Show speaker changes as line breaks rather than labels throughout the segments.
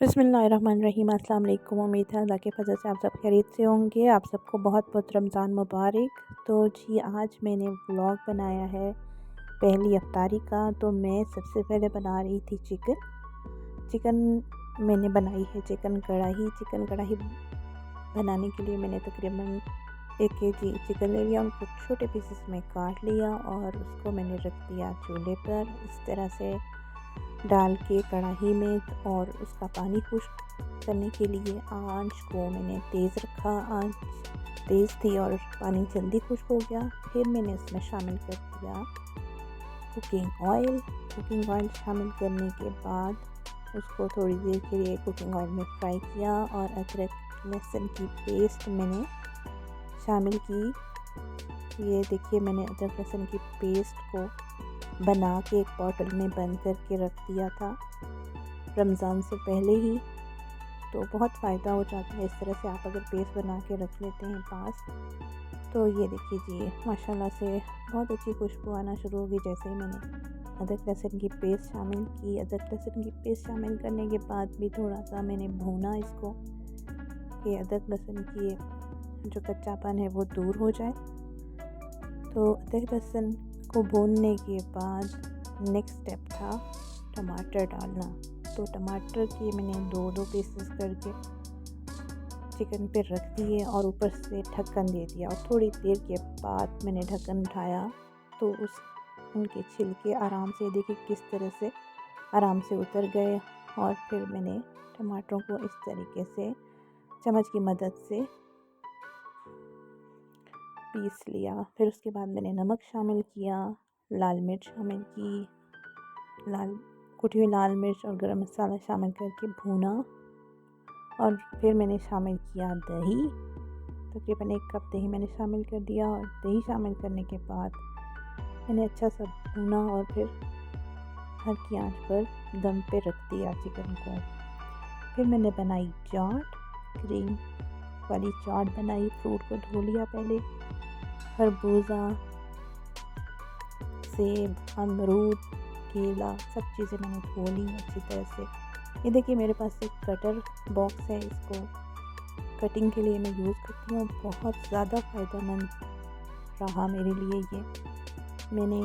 बिस्मिल्लाहिर्रहमानिर्रहीम। अस्सलाम वालेकुम। उम्मीद है अल्लाह के फजल से आप सब खैरियत से होंगे। आप सबको बहुत बहुत रमज़ान मुबारक। तो जी आज मैंने व्लॉग बनाया है पहली इफ्तारी का। तो मैं सबसे पहले बना रही थी चिकन मैंने बनाई है चिकन कढ़ाई बनाने के लिए मैंने तकरीबन 1 केजी चिकन ले लिया। उनको छोटे पीसेस में काट लिया और उसको मैंने रख दिया चूल्हे पर इस तरह से डाल के कढ़ाई में, और उसका पानी खुश्क करने के लिए आंच को मैंने तेज़ रखा। आंच तेज़ थी और पानी जल्दी खुश्क हो गया। फिर मैंने उसमें शामिल कर दिया कुकिंग ऑयल शामिल करने के बाद उसको थोड़ी देर के लिए कुकिंग ऑयल में फ्राई किया, और अदरक लहसुन की पेस्ट मैंने शामिल की। ये देखिए, मैंने अदरक लहसुन की पेस्ट को बना के एक बॉटल में बंद करके रख दिया था रमज़ान से पहले ही। तो बहुत फ़ायदा हो जाता है इस तरह से, आप अगर पेस्ट बना के रख लेते हैं पास। तो ये देखिए जी, माशाल्लाह से बहुत अच्छी खुशबू आना शुरू होगी जैसे ही मैंने अदरक लहसुन की पेस्ट शामिल की। अदरक लहसुन की पेस्ट शामिल करने के बाद भी थोड़ा सा मैंने भूना इसको, कि अदरक लहसुन की जो कच्चापन है वो दूर हो जाए। तो अदरक लहसुन को भूनने के बाद नेक्स्ट स्टेप था टमाटर डालना। तो टमाटर के मैंने दो पीसेस करके चिकन पे रख दिए और ऊपर से ढक्कन दे दिया, और थोड़ी देर के बाद मैंने ढक्कन उठाया तो उनके छिलके आराम से, देखिए किस तरह से आराम से उतर गए। और फिर मैंने टमाटरों को इस तरीके से चम्मच की मदद से पीस लिया। फिर उसके बाद मैंने नमक शामिल किया, लाल मिर्च शामिल की, कुटी हुई लाल मिर्च और गरम मसाला शामिल करके भूना। और फिर मैंने शामिल किया दही, तकरीबन 1 कप दही मैंने शामिल कर दिया। और दही शामिल करने के बाद मैंने अच्छा सा भूना और फिर हल्की आंच पर दम पे रख दिया चिकन को। फिर मैंने बनाई चाट, क्रीम वाली चाट बनाई। फ्रूट को धो लिया पहले, खरबूजा, सेब, अमरूद, केला, सब चीज़ें मैंने धो ली अच्छी तरह से। ये देखिए, मेरे पास एक कटर बॉक्स है, इसको कटिंग के लिए मैं यूज़ करती हूँ। बहुत ज़्यादा फ़ायदेमंद रहा मेरे लिए ये। मैंने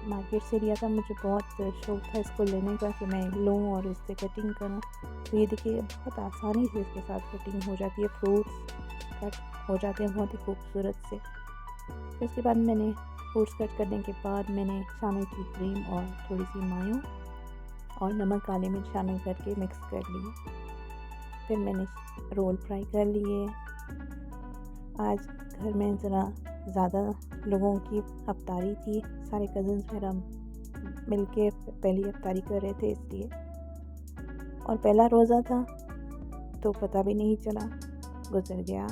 मार्केट से लिया था, मुझे बहुत शौक़ था इसको लेने का कि मैं लूँ और इससे कटिंग करूँ। तो ये देखिए, बहुत आसानी से इसके साथ कटिंग हो जाती है, फ्रूट्स कट हो जाते हैं बहुत ही खूबसूरत से। फिर इसके बाद मैंने फ्रूट्स कट करने के बाद मैंने शामिल की क्रीम और थोड़ी सी मायो और नमक, काली मिर्च शामिल करके मिक्स कर ली। फिर मैंने रोल फ्राई कर लिए। आज घर में ज़रा ज़्यादा लोगों की इफ्तारी थी, सारे कज़न्स मेरा मिलके पहली इफ्तारी कर रहे थे इसलिए, और पहला रोज़ा था तो पता भी नहीं चला, गुजर गया।